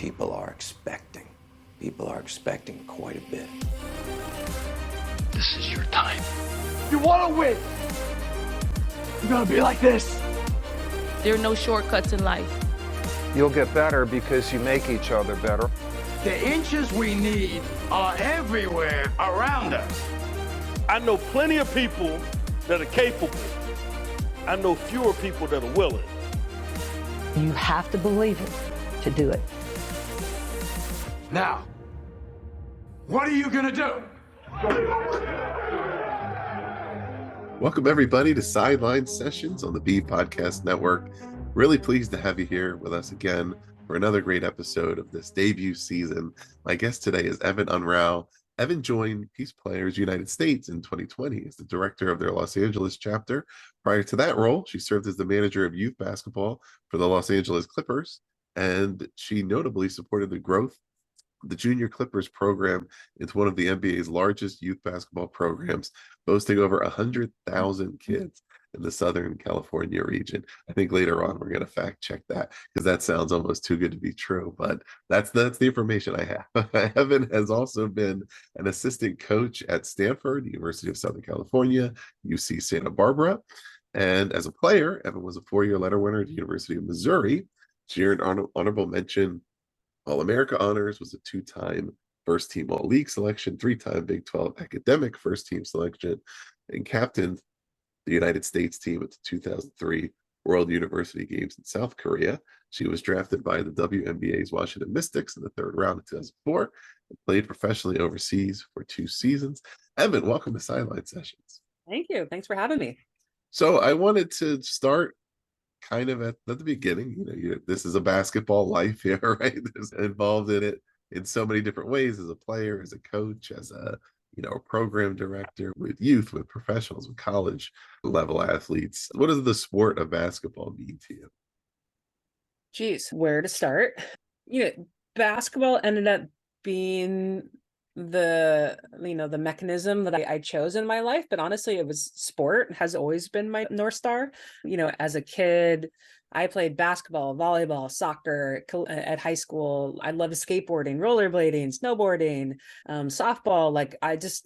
people are expecting. People are expecting quite a bit. This is your time. You want to win, you gotta be like this. There are no shortcuts in life. You'll get better because you make each other better. The inches we need are everywhere around us. I know plenty of people that are capable. I know fewer people that are willing. You have to believe it to do it. Now, what are you gonna do? Welcome everybody to Sideline Sessions on the B Podcast Network. Really pleased to have you here with us again for another great episode of this debut season. My guest today is Evan Unrau. Evan joined PeacePlayers United States in 2020 as the director of their Los Angeles chapter. Prior to that role, she served as the manager of youth basketball for the Los Angeles Clippers, and she notably supported the growth of the Junior Clippers program into one of the NBA's largest youth basketball programs, boasting over 100,000 kids in the Southern California region. I think later on we're going to fact check that because that sounds almost too good to be true, but that's the information I have. Evan has also been an assistant coach at Stanford, University of Southern California, UC Santa Barbara. And as a player, Evan was a 4-year letter winner at the University of Missouri. She earned honorable mention All-America honors, was a 2-time first-team All-League selection, 3-time Big 12 academic first-team selection, and captained the United States team at the 2003 World University Games in South Korea. She was drafted by the WNBA's Washington Mystics in the 3rd round in 2004 and played professionally overseas for 2 seasons. Evan, welcome to Sideline Sessions. Thank you. Thanks for having me. So I wanted to start kind of at the beginning. This is a basketball life here, right? There's involved in it in so many different ways, as a player, as a coach, as a program director, with youth, with professionals, with college level athletes. What does the sport of basketball mean to you? Geez, where to start? Basketball ended up being the mechanism that I chose in my life, but honestly, it was sport has always been my North Star. As a kid, I played basketball, volleyball, soccer at high school. I loved skateboarding, rollerblading, snowboarding, softball.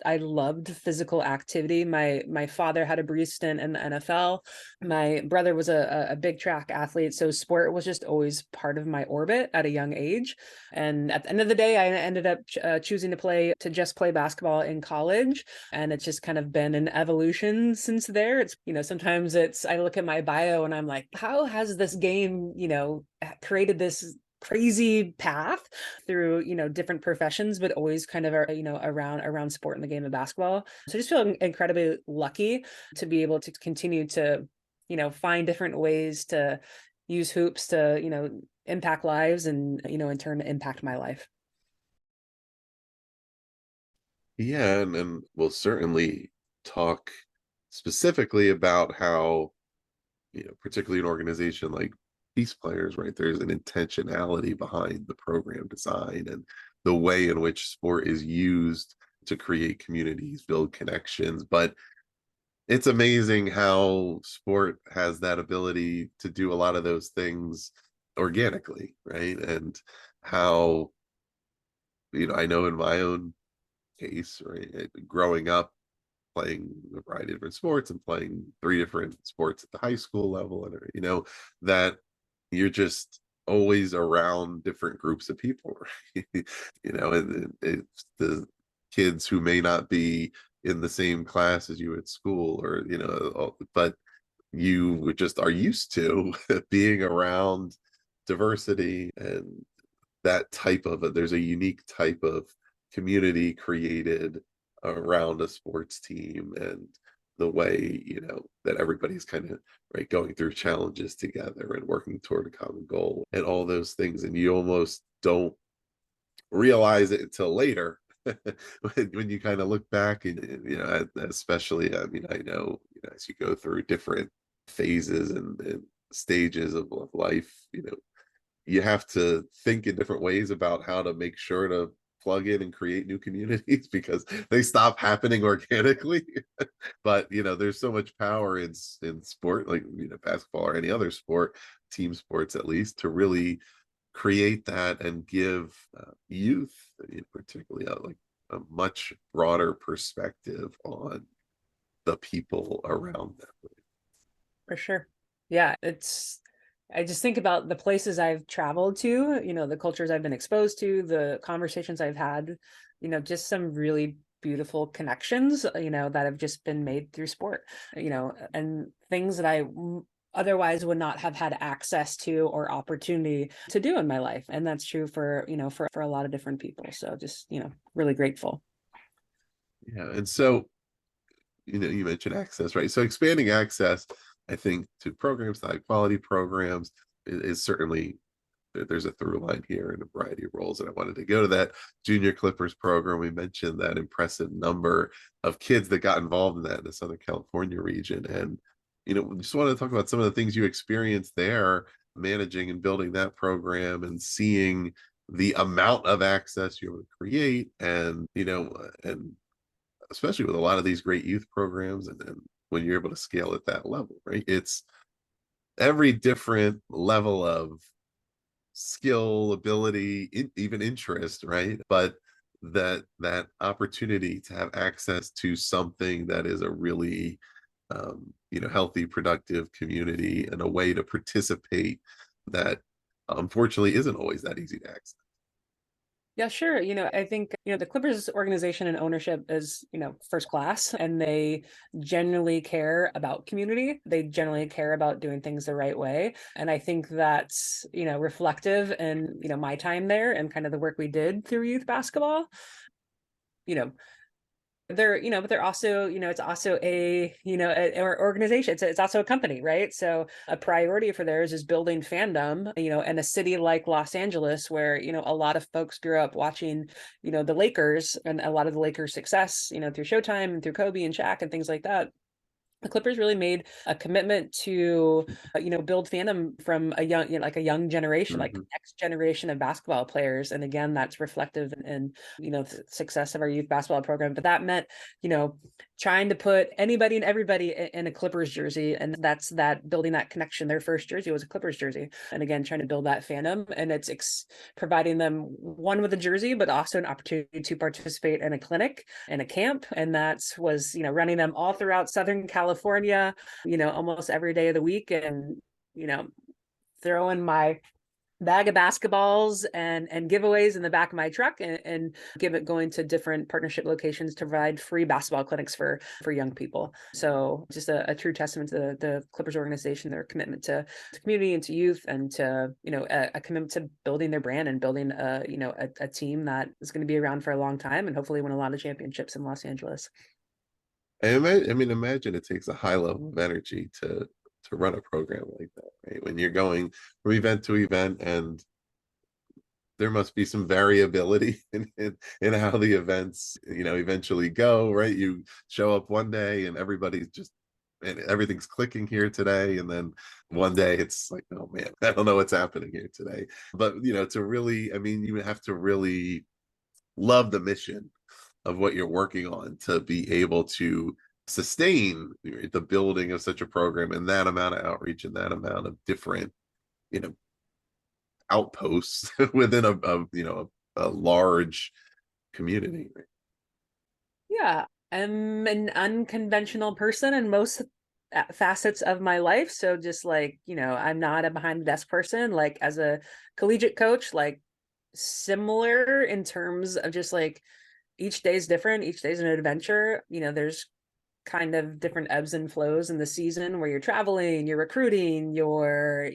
I loved physical activity. My father had a brief stint in the NFL. My brother was a big track athlete. So sport was just always part of my orbit at a young age. And at the end of the day, I ended up choosing to just play basketball in college. And it's just kind of been an evolution since there. It's, sometimes I look at my bio and I'm like, how has this game, created this crazy path through, different professions, but always kind of, around sport and the game of basketball. So I just feel incredibly lucky to be able to continue to, find different ways to use hoops to, impact lives and, in turn impact my life. Yeah, and we'll certainly talk specifically about how, particularly an organization like PeacePlayers, right? There's an intentionality behind the program design and the way in which sport is used to create communities, build connections. But it's amazing how sport has that ability to do a lot of those things organically, right? And how, I know in my own case, right, growing up, playing a variety of different sports and playing 3 different sports at the high school level, and that you're just always around different groups of people, right? And it's the kids who may not be in the same class as you at school, or but you just are used to being around diversity and that type of there's a unique type of community created around a sports team, and the way that everybody's kind of going through challenges together and working toward a common goal and all those things, and you almost don't realize it until later when you kind of look back, and especially I know as you go through different phases and stages of life, you have to think in different ways about how to make sure to plug in and create new communities because they stop happening organically. But there's so much power in sport, like basketball or any other sport, team sports at least, to really create that and give youth, particularly like a much broader perspective on the people around them. For sure. Yeah, I just think about the places I've traveled to, the cultures I've been exposed to, the conversations I've had, just some really beautiful connections, that have just been made through sport, and things that I otherwise would not have had access to or opportunity to do in my life. And that's true for, for a lot of different people. So just, really grateful. Yeah. And so, you mentioned access, right? So expanding access, I think, to programs, to high quality programs is certainly, there's a through line here in a variety of roles. And I wanted to go to that Junior Clippers program. We mentioned that impressive number of kids that got involved in that in the Southern California region. And, we just want to talk about some of the things you experienced there, managing and building that program and seeing the amount of access you would create, and, and especially with a lot of these great youth programs, and when you're able to scale at that level, right? It's every different level of skill, ability, even interest, right? But that opportunity to have access to something that is a really healthy, productive community, and a way to participate that unfortunately isn't always that easy to access. Yeah, sure. I think, the Clippers organization and ownership is, first class, and they genuinely care about community. They generally care about doing things the right way. And I think that's, reflective in, my time there and kind of the work we did through youth basketball. But they're also, it's also an organization. It's also a company, right? So a priority for theirs is building fandom, in a city like Los Angeles, where, a lot of folks grew up watching, the Lakers, and a lot of the Lakers' success, through Showtime and through Kobe and Shaq and things like that. The Clippers really made a commitment to, build fandom from a young, like a young generation, like next generation of basketball players. And again, that's reflective in, the success of our youth basketball program. But that meant, trying to put anybody and everybody in a Clippers jersey. And that's that building that connection. Their first jersey was a Clippers jersey. And again, trying to build that fandom. And it's providing them one with a jersey, but also an opportunity to participate in a clinic and a camp. And that was, running them all throughout Southern California, almost every day of the week, and, throwing my bag of basketballs and giveaways in the back of my truck, and going to different partnership locations to provide free basketball clinics for young people. So just a true testament to the Clippers organization, their commitment to community and to youth, and to, a commitment to building their brand and building a team that is going to be around for a long time and hopefully win a lot of championships in Los Angeles. Imagine it takes a high level of energy to run a program like that, right? When you're going from event to event, and there must be some variability in how the events, eventually go, right? You show up one day and everything's clicking here today, and then one day it's like, oh man, I don't know what's happening here today. But to really, you have to really love the mission of what you're working on to be able to sustain the building of such a program, and that amount of outreach and that amount of different outposts within a large community. Yeah, I'm an unconventional person in most facets of my life. So just like, I'm not a behind the desk person. Like as a collegiate coach, like similar in terms of just like each day is different. Each day is an adventure. There's kind of different ebbs and flows in the season where you're traveling, you're recruiting, you're,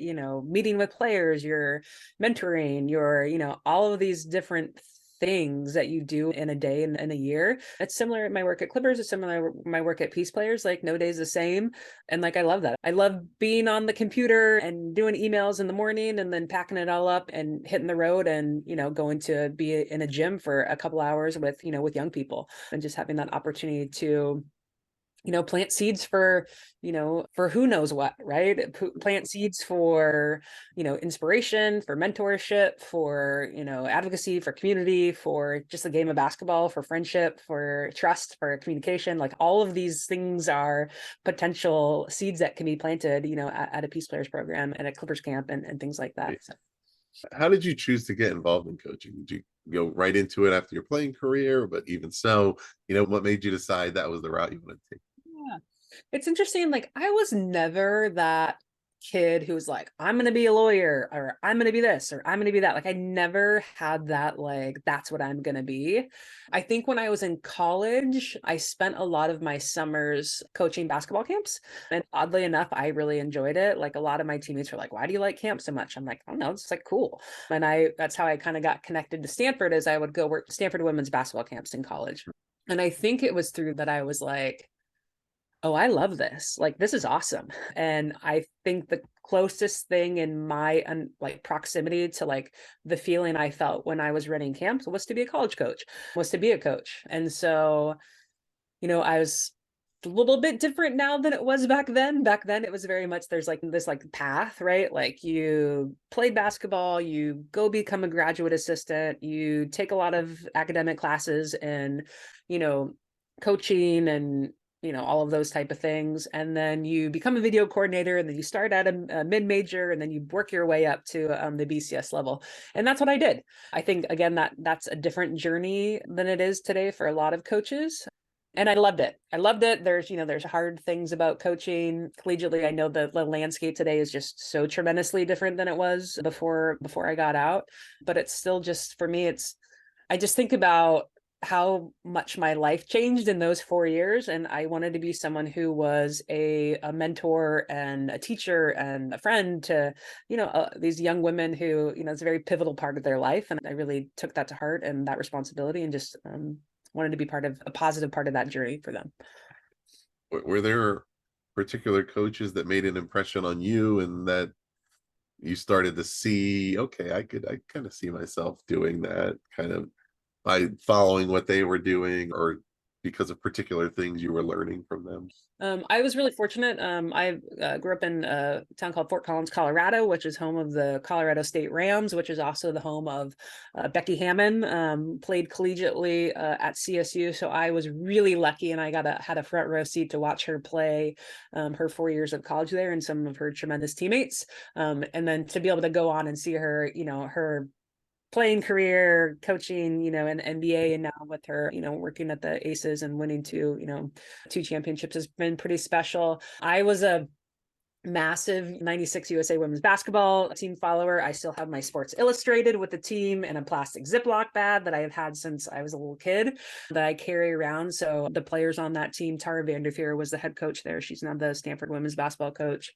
meeting with players, you're mentoring, you're, all of these different things that you do in a day and in a year. It's similar at my work at Clippers. It's similar to my work at PeacePlayers. Like no day's the same. And like, I love that. I love being on the computer and doing emails in the morning and then packing it all up and hitting the road and, going to be in a gym for a couple hours with, with young people, and just having that opportunity to, plant seeds for, for who knows what, right? Plant seeds for, inspiration, for mentorship, for, advocacy, for community, for just the game of basketball, for friendship, for trust, for communication. Like all of these things are potential seeds that can be planted, at a PeacePlayers program and a Clippers camp and things like that. So. How did you choose to get involved in coaching? Did you go right into it after your playing career? But even so, what made you decide that was the route you wanted to take? Yeah. It's interesting. Like, I was never that kid who was like, I'm going to be a lawyer, or I'm going to be this, or I'm going to be that. Like, I never had that, like, that's what I'm going to be. I think when I was in college, I spent a lot of my summers coaching basketball camps. And oddly enough, I really enjoyed it. Like, a lot of my teammates were like, why do you like camp so much? I'm like, oh no, it's like cool. And that's how I kind of got connected to Stanford, as I would go work Stanford women's basketball camps in college. And I think it was through that I was like, oh, I love this. Like, this is awesome. And I think the closest thing in my like proximity to like the feeling I felt when I was running camps was to be a college coach, was to be a coach. And so, I was a little bit different now than it was back then. Back then it was very much, there's like this like path, right? Like, you play basketball, you go become a graduate assistant, you take a lot of academic classes and, coaching and all of those type of things, and then you become a video coordinator, and then you start at a mid-major, and then you work your way up to the BCS level. And that's what I did. I think, again, that's a different journey than it is today for a lot of coaches. And I loved it. There's hard things about coaching collegiately. I know the landscape today is just so tremendously different than it was before I got out, but it's still just, for me, I just think about how much my life changed in those 4 years. And I wanted to be someone who was a mentor and a teacher and a friend to, these young women who, it's a very pivotal part of their life. And I really took that to heart and that responsibility, and just wanted to be part of a positive part of that journey for them. Were there particular coaches that made an impression on you and that you started to see, okay, I kind of see myself doing that, kind of by following what they were doing, or because of particular things you were learning from them? I was really fortunate. I grew up in a town called Fort Collins, Colorado, which is home of the Colorado State Rams, which is also the home of Becky Hammon, played collegiately at CSU. So I was really lucky, and I had a front row seat to watch her play her 4 years of college there, and some of her tremendous teammates. And then to be able to go on and see her, her playing career, coaching, in NBA, and now with her, working at the Aces and winning two championships has been pretty special. I was a massive 96 USA women's basketball team follower. I still have my Sports Illustrated with the team and a plastic Ziploc bag that I have had since I was a little kid that I carry around. So the players on that team, Tara Vanderveer was the head coach there. She's now the Stanford women's basketball coach.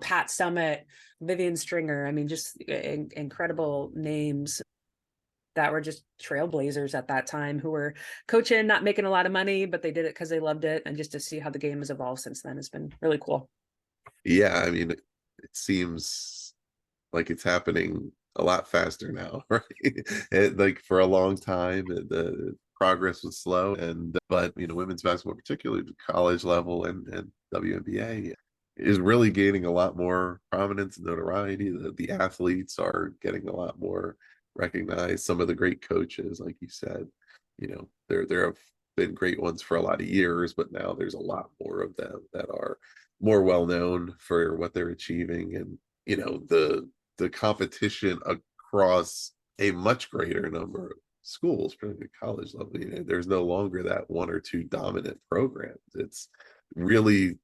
Pat Summit, Vivian Stringer. I mean, just incredible names that were just trailblazers at that time, who were coaching, not making a lot of money, but they did it because they loved it. And just to see how the game has evolved since then has been really cool. Yeah, I mean, it seems like it's happening a lot faster now, right? Like, for a long time, the progress was slow, but women's basketball, particularly the college level and WNBA, is really gaining a lot more prominence and notoriety. The athletes are getting a lot more recognized. Some of the great coaches, like you said, there have been great ones for a lot of years, but now there's a lot more of them that are more well known for what they're achieving. And the competition across a much greater number of schools, particularly college level, there's no longer that one or two dominant programs. It's really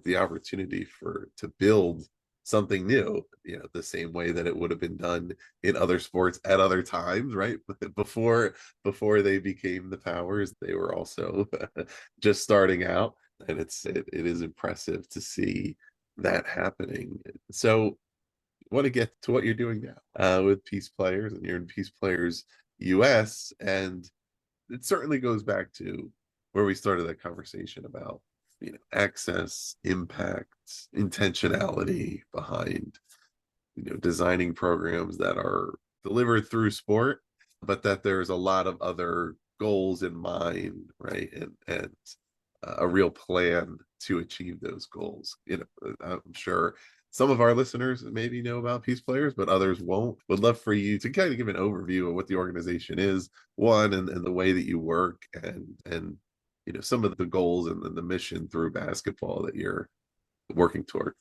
the opportunity to build something new, the same way that it would have been done in other sports at other times, right? Before they became the powers, they were also just starting out. And it is impressive to see that happening. So I want to get to what you're doing now with PeacePlayers, and you're in PeacePlayers US, and it certainly goes back to where we started that conversation about access, impact, intentionality behind designing programs that are delivered through sport, but that there's a lot of other goals in mind, right? And a real plan to achieve those goals. I'm sure some of our listeners maybe know about PeacePlayers, but others won't. Would love for you to kind of give an overview of what the organization is, one, and the way that you work, and some of the goals and the mission through basketball that you're working toward.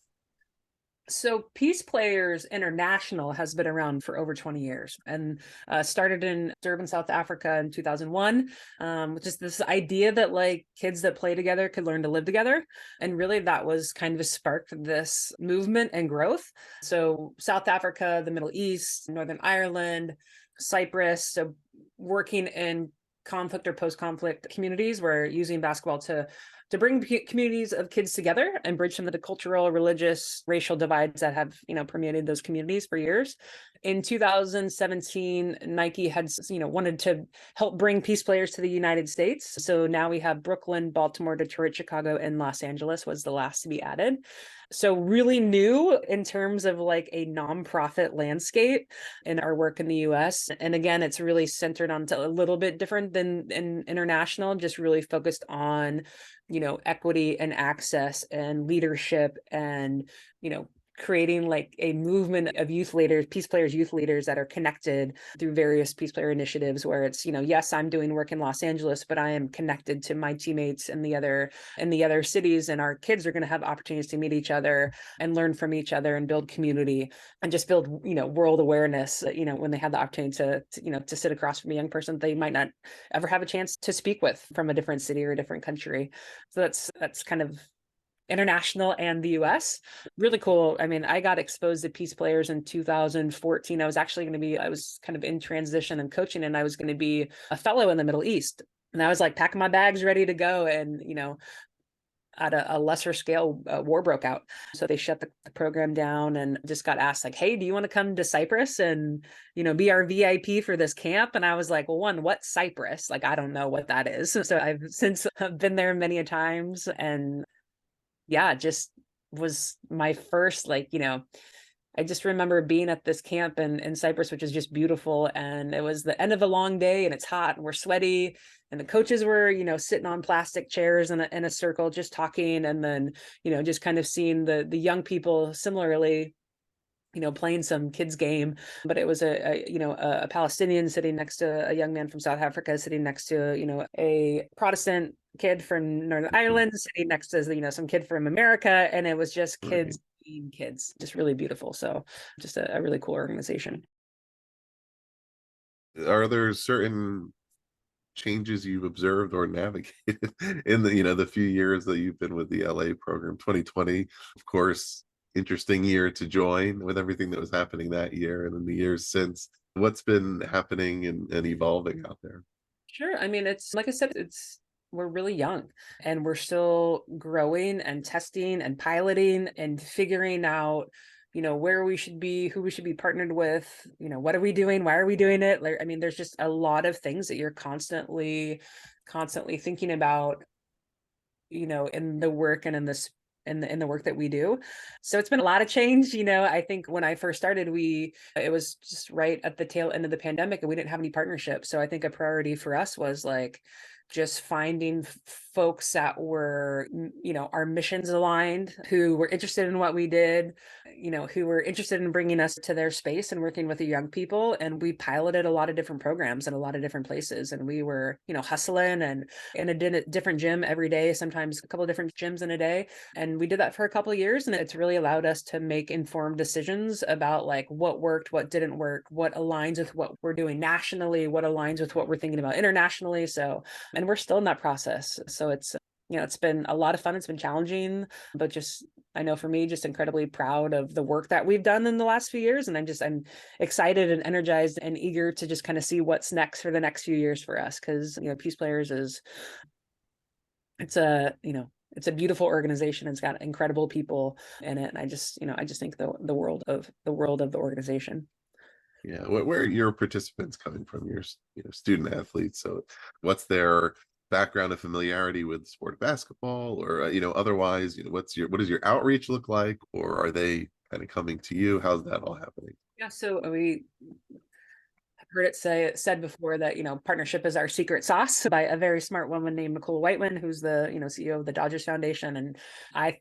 So Peace Players International has been around for over 20 years and started in Durban, South Africa in 2001, which is this idea that like kids that play together could learn to live together. And really that was kind of a spark for this movement and growth. So South Africa, the Middle East, Northern Ireland, Cyprus, so working in conflict or post-conflict communities, we're using basketball to bring communities of kids together and bridge some of the cultural, religious, racial divides that have, permeated those communities for years. In 2017, Nike had, wanted to help bring Peace Players to the United States. So now we have Brooklyn, Baltimore, Detroit, Chicago, and Los Angeles was the last to be added. So really new in terms of like a nonprofit landscape in our work in the US. And again, it's really centered on a little bit different than in international, just really focused on, equity and access and leadership and, creating like a movement of youth leaders, Peace Players youth leaders that are connected through various Peace Player initiatives where it's, yes, I'm doing work in Los Angeles, but I am connected to my teammates in the other cities, and our kids are going to have opportunities to meet each other and learn from each other and build community and just build, world awareness, when they have the opportunity to sit across from a young person they might not ever have a chance to speak with from a different city or a different country. So that's kind of international and the US. Really cool. I mean, I got exposed to Peace Players in 2014. I was kind of in transition and coaching, and I was going to be a fellow in the Middle East. And I was like packing my bags ready to go. And, at a lesser scale, war broke out. So they shut the program down and just got asked like, hey, do you want to come to Cyprus and, be our VIP for this camp? And I was like, well, one, what's Cyprus? Like, I don't know what that is. So I've since been there many a times, and yeah, just was my first, I just remember being at this camp in Cyprus, which is just beautiful. And it was the end of a long day and it's hot and we're sweaty. And the coaches were, sitting on plastic chairs in a circle, just talking. And then, just kind of seeing the young people similarly, playing some kids game. But it was a Palestinian sitting next to a young man from South Africa, sitting next to, a Protestant kid from Northern Ireland, sitting next to, some kid from America. And it was just kids being kids, just really beautiful. So just a really cool organization. Are there certain changes you've observed or navigated in the few years that you've been with the LA program? 2020, of course, interesting year to join with everything that was happening that year, and then the years since. What's been happening and evolving out there? Sure. I mean, it's like I said, we're really young and we're still growing and testing and piloting and figuring out, where we should be, who we should be partnered with, what are we doing? Why are we doing it? Like, I mean, there's just a lot of things that you're constantly thinking about, in the work and in the work that we do. So it's been a lot of change. I think when I first started, it was just right at the tail end of the pandemic and we didn't have any partnerships. So I think a priority for us was like just finding folks that were, our missions aligned, who were interested in what we did, who were interested in bringing us to their space and working with the young people. And we piloted a lot of different programs in a lot of different places. And we were, hustling and in a different gym every day, sometimes a couple of different gyms in a day. And we did that for a couple of years. And it's really allowed us to make informed decisions about like what worked, what didn't work, what aligns with what we're doing nationally, what aligns with what we're thinking about internationally. So, and we're still in that process. So it's, it's been a lot of fun. It's been challenging, but just, I know for me, just incredibly proud of the work that we've done in the last few years. And I'm excited and energized and eager to just kind of see what's next for the next few years for us. Cause, Peace Players it's a beautiful organization. It's got incredible people in it. And I just think the world of the organization. Yeah, where are your participants coming from? Your student athletes. So what's their background and familiarity with the sport of basketball, or otherwise, what does your outreach look like, or are they kind of coming to you? How's that all happening? Yeah, so we heard it said before that, partnership is our secret sauce by a very smart woman named Nicole Whiteman, who's the, CEO of the Dodgers Foundation. And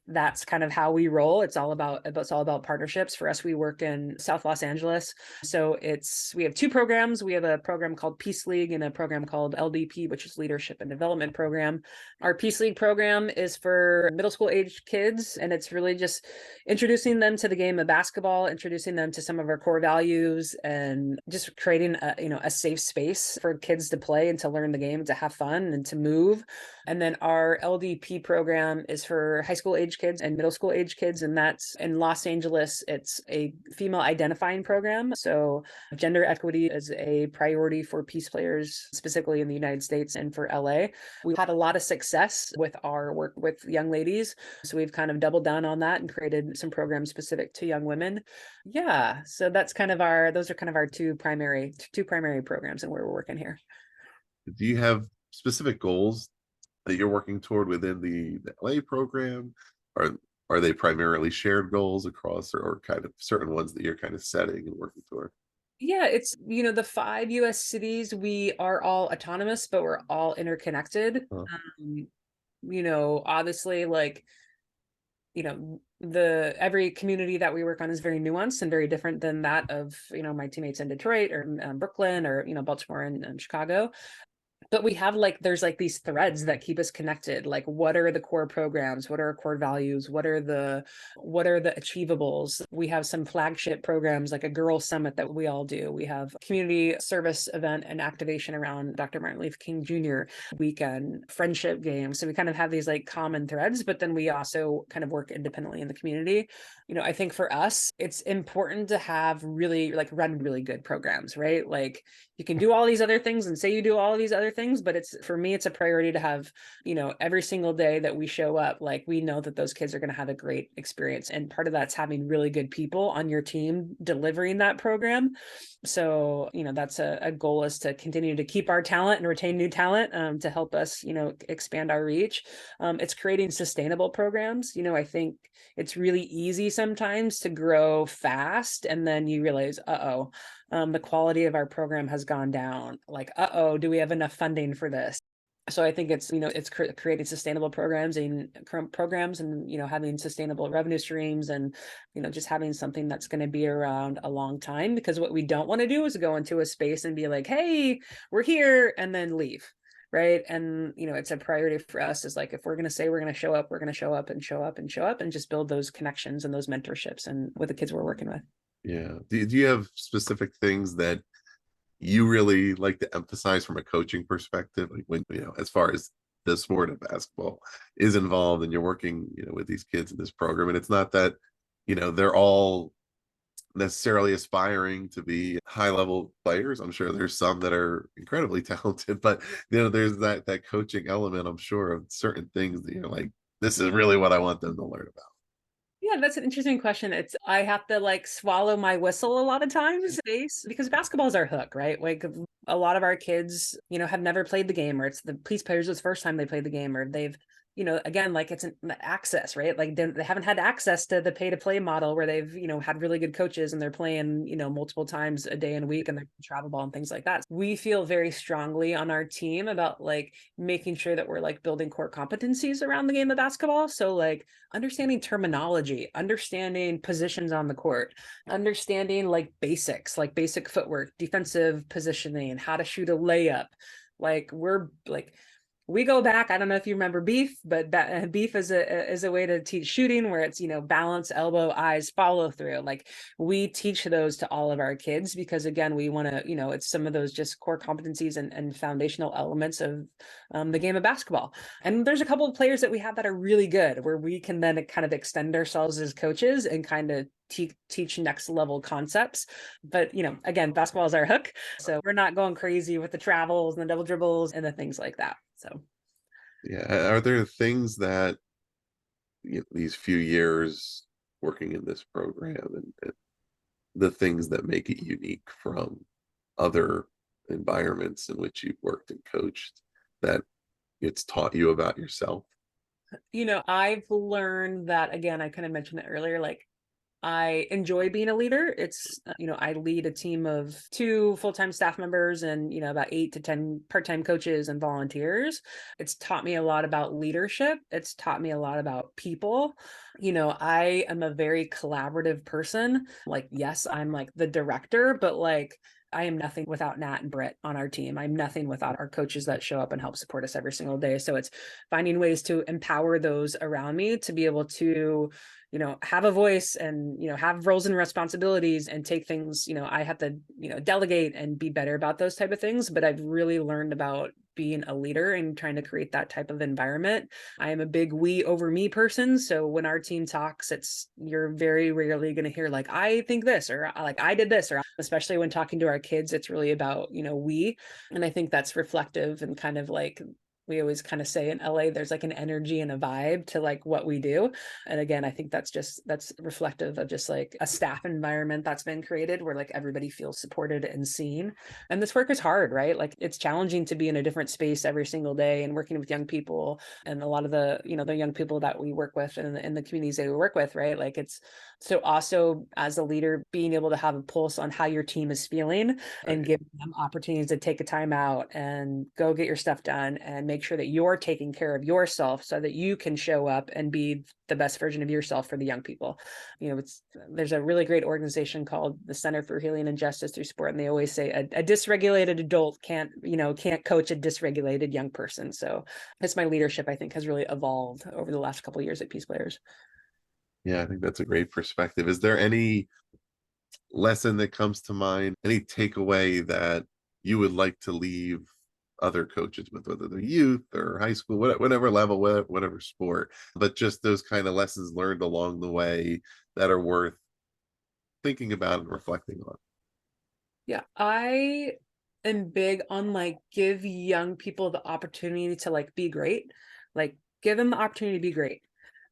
that's kind of how we roll. It's all about partnerships. For us, we work in South Los Angeles. So we have two programs. We have a program called Peace League and a program called LDP, which is Leadership and Development Program. Our Peace League program is for middle school age kids, and it's really just introducing them to the game of basketball, introducing them to some of our core values, and just creating a safe space for kids to play and to learn the game, to have fun and to move. And then our LDP program is for high school age kids and middle school age kids, and that's in Los Angeles. It's a female identifying program. So gender equity is a priority for Peace Players, specifically in the United States and for LA. We've had a lot of success with our work with young ladies. So we've kind of doubled down on that and created some programs specific to young women. Yeah. So those are kind of our two primary programs and where we're working here. Do you have specific goals that you're working toward within the LA program? Are they primarily shared goals across, or kind of certain ones that you're kind of setting and working toward? Yeah, it's, the 5 US cities, we are all autonomous, but we're all interconnected. Obviously, like, every community that we work on is very nuanced and very different than that of, my teammates in Detroit or Brooklyn or, Baltimore and Chicago. But we have there's these threads that keep us connected. Like, what are the core programs? What are our core values? What are the achievables? We have some flagship programs like a Girl Summit that we all do. We have a community service event and activation around Dr. Martin Luther King Jr. weekend, friendship games. So we kind of have these common threads, but then we also kind of work independently in the community. I think for us, it's important to have really run really good programs, right? Like, you can do all these other things and say you do all of these other things, but for me, it's a priority to have, every single day that we show up, we know that those kids are going to have a great experience. And part of that's having really good people on your team delivering that program. So, that's a goal, is to continue to keep our talent and retain new talent, to help us, expand our reach. It's creating sustainable programs. I think it's really easy sometimes to grow fast, and then you realize, the quality of our program has gone down. Do we have enough funding for this? So I think it's, creating sustainable programs and having sustainable revenue streams, and, just having something that's going to be around a long time. Because what we don't want to do is go into a space and be like, hey, we're here, and then leave. Right. And, it's a priority for us, is if we're going to say we're going to show up, we're going to show up and show up and show up, and just build those connections and those mentorships and with the kids we're working with. Yeah. Do you have specific things that you really like to emphasize from a coaching perspective, like when, as far as the sport of basketball is involved, and you're working, with these kids in this program, and it's not that, they're all necessarily aspiring to be high level players. I'm sure there's some that are incredibly talented, but there's that coaching element, I'm sure, of certain things that you're like, this is really what I want them to learn about. Yeah, that's an interesting question. I have to swallow my whistle a lot of times, because basketball is our hook, right? A lot of our kids, have never played the game, or it's the Peace Players the first time they played the game, or they've, again, it's an access, right? They haven't had access to the pay to play model, where they've, had really good coaches and they're playing, multiple times a day and a week, and they're travel ball and things like that. We feel very strongly on our team about making sure that we're building core competencies around the game of basketball. So understanding terminology, understanding positions on the court, understanding basics, basic footwork, defensive positioning, how to shoot a layup. We go back. I don't know if you remember Beef, but Beef is a way to teach shooting, where it's, balance, elbow, eyes, follow through. We teach those to all of our kids, because again, we want to, it's some of those just core competencies and foundational elements of the game of basketball. And there's a couple of players that we have that are really good, where we can then kind of extend ourselves as coaches and kind of teach next level concepts. But again, basketball is our hook, so we're not going crazy with the travels and the double dribbles and the things like that. So yeah, are there things that these few years working in this program, and the things that make it unique from other environments in which you've worked and coached, that it's taught you about yourself? I've learned that, again, I kind of mentioned it earlier, I enjoy being a leader. It's, I lead a team of 2 full-time staff members and, about 8 to 10 part-time coaches and volunteers. It's taught me a lot about leadership. It's taught me a lot about people. I am a very collaborative person. Like, yes, I'm like the director, but like, I am nothing without Nat and Britt on our team. I'm nothing without our coaches that show up and help support us every single day. So it's finding ways to empower those around me to be able to, have a voice and, have roles and responsibilities and take things, I have to, delegate and be better about those type of things. But I've really learned about being a leader and trying to create that type of environment. I am a big we over me person. So when our team talks, you're very rarely going to hear like, I think this, or like I did this, or especially when talking to our kids, it's really about, we. And I think that's reflective and kind of like, we always kind of say in LA, there's like an energy and a vibe to like what we do. And again, I think that's reflective of just like a staff environment that's been created where like everybody feels supported and seen. And this work is hard, right? Like it's challenging to be in a different space every single day and working with young people and a lot of the, the young people that we work with and in the communities that we work with, right? Like it's so also as a leader, being able to have a pulse on how your team is feeling and give them opportunities to take a time out and go get your stuff done and make sure that you're taking care of yourself so that you can show up and be the best version of yourself for the young people. There's a really great organization called the Center for Healing and Justice Through Sport. And they always say a dysregulated adult can't coach a dysregulated young person. So it's my leadership, I think, has really evolved over the last couple of years at PeacePlayers. Yeah, I think that's a great perspective. Is there any lesson that comes to mind, any takeaway that you would like to leave other coaches with, whether they're youth or high school, whatever level, whatever sport, but just those kind of lessons learned along the way that are worth thinking about and reflecting on? Yeah, I am big on like give young people the opportunity to like be great, like give them the opportunity to be great.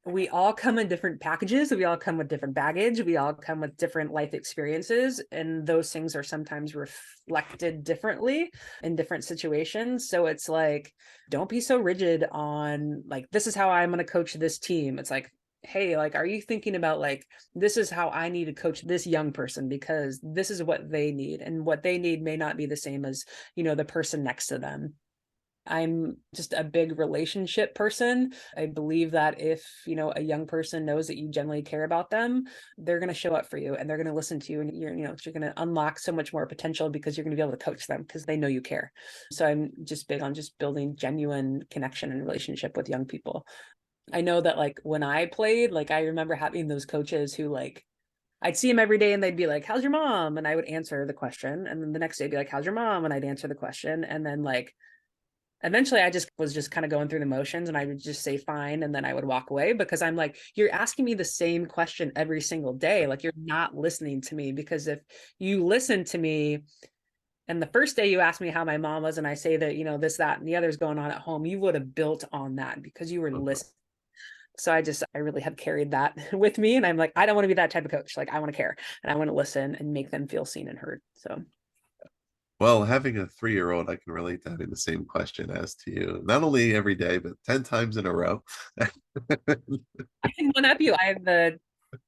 We all come in different packages. We all come with different baggage. We all come with different life experiences. And those things are sometimes reflected differently in different situations. So it's like, don't be so rigid on like, this is how I'm going to coach this team. It's like, hey, like, are you thinking about like, this is how I need to coach this young person because this is what they need. And what they need may not be the same as, the person next to them. I'm just a big relationship person. I believe that if, a young person knows that you generally care about them, they're going to show up for you and they're going to listen to you and you're going to unlock so much more potential because you're going to be able to coach them because they know you care. So I'm just big on just building genuine connection and relationship with young people. I know that like when I played, like I remember having those coaches who like, I'd see them every day and they'd be like, how's your mom? And I would answer the question. And then the next day I'd be like, how's your mom? And I'd answer the question. And then like, eventually I was just kind of going through the motions and I would just say fine and then I would walk away because I'm like, you're asking me the same question every single day. Like you're not listening to me because if you listen to me and the first day you asked me how my mom was and I say that, this, that, and the other's going on at home, you would have built on that because you were listening. So I really have carried that with me and I'm like, I don't want to be that type of coach. Like I want to care and I want to listen and make them feel seen and heard. So. Well, having a 3-year-old, I can relate to having the same question as to you, not only every day, but 10 times in a row. I can one up you. I have the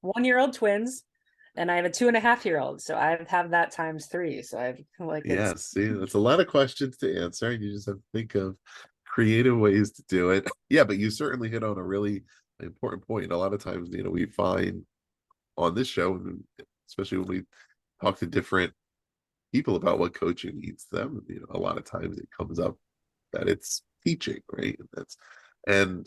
1-year-old twins and I have a 2.5-year-old. So I have that times 3. So I've like, Yeah, see, that's a lot of questions to answer. You just have to think of creative ways to do it. Yeah, but you certainly hit on a really important point. A lot of times, we find on this show, especially when we talk to different people about what coaching needs them, a lot of times it comes up that it's teaching, right? And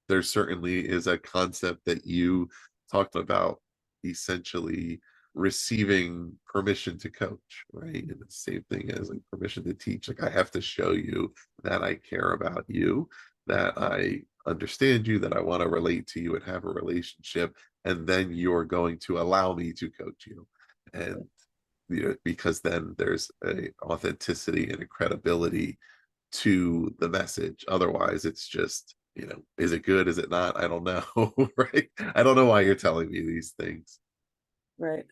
there certainly is a concept that you talked about, essentially receiving permission to coach, right? And the same thing as like permission to teach. Like I have to show you that I care about you, that I understand you, that I want to relate to you and have a relationship, and then you're going to allow me to coach you. And because then there's a authenticity and a credibility to the message. Otherwise, it's just, is it good? Is it not? I don't know. Right? I don't know why you're telling me these things. Right.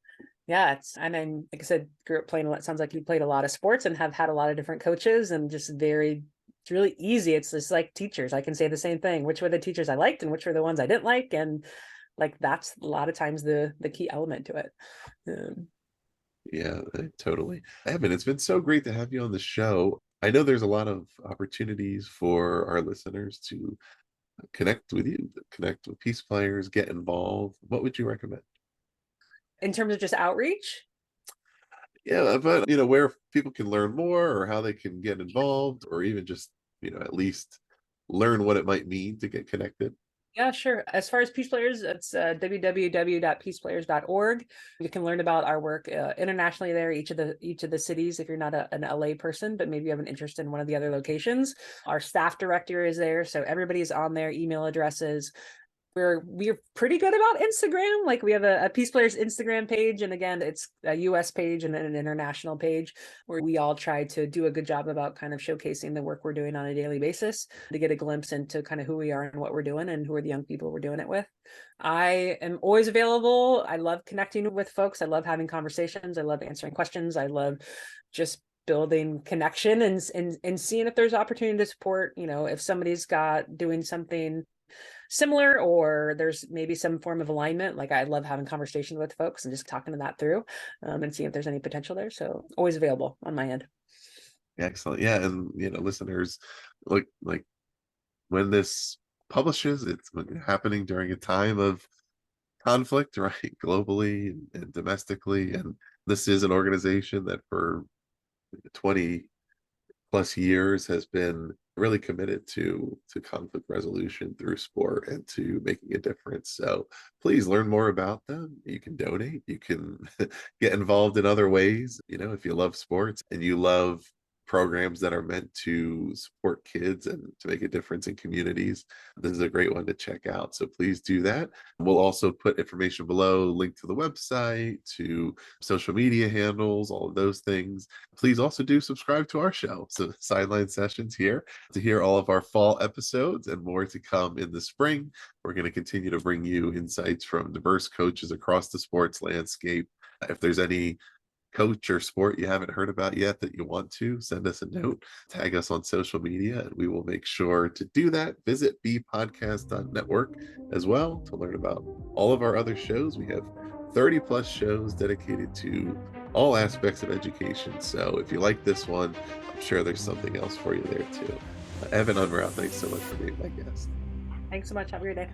Yeah. And then, like I said, grew up playing a lot. Sounds like you played a lot of sports and have had a lot of different coaches and just it's really easy. It's just like teachers. I can say the same thing. Which were the teachers I liked and which were the ones I didn't like. And Like that's a lot of times the key element to it. Yeah, totally. Evan, it's been so great to have you on the show. I know there's a lot of opportunities for our listeners to connect with you, connect with Peace Players, get involved. What would you recommend? In terms of just outreach, Yeah, but where people can learn more or how they can get involved or even just, at least learn what it might mean to get connected. yeah, sure. As far as Peace Players, it's www.peaceplayers.org. You can learn about our work internationally there, each of the cities. If you're not an LA person, but maybe you have an interest in one of the other locations, our staff directory is there, so everybody's on there. Email addresses. We're pretty good about Instagram. Like we have a Peace Players Instagram page, and again, it's a US page and then an international page where we all try to do a good job about kind of showcasing the work we're doing on a daily basis to get a glimpse into kind of who we are and what we're doing and who are the young people we're doing it with. I am always available. I love connecting with folks. I love having conversations. I love answering questions. I love just building connection and seeing if there's opportunity to support, if somebody's doing something similar or there's maybe some form of alignment. Like I love having conversations with folks and just talking that through and seeing if there's any potential there. So always available on my end. Excellent. Yeah, and listeners, like when this publishes, it's happening during a time of conflict, right? Globally and domestically. And this is an organization that for 20 plus years has been really committed to conflict resolution through sport and to making a difference. So please learn more about them. You can donate, you can get involved in other ways. If you love sports and you love programs that are meant to support kids and to make a difference in communities, this is a great one to check out. So please do that. We'll also put information below, link to the website, to social media handles, all of those things. Please also do subscribe to our show, so Sideline Sessions, here to hear all of our fall episodes and more to come in the spring. We're going to continue to bring you insights from diverse coaches across the sports landscape. If there's any coach or sport you haven't heard about yet that you want to, send us a note, tag us on social media, and we will make sure to do that. Visit bpodcast.network as well to learn about all of our other shows. We have 30 plus shows dedicated to all aspects of education. So if you like this one, I'm sure there's something else for you there too. Evan, Unrau, thanks so much for being my guest. Thanks so much. Have a great day.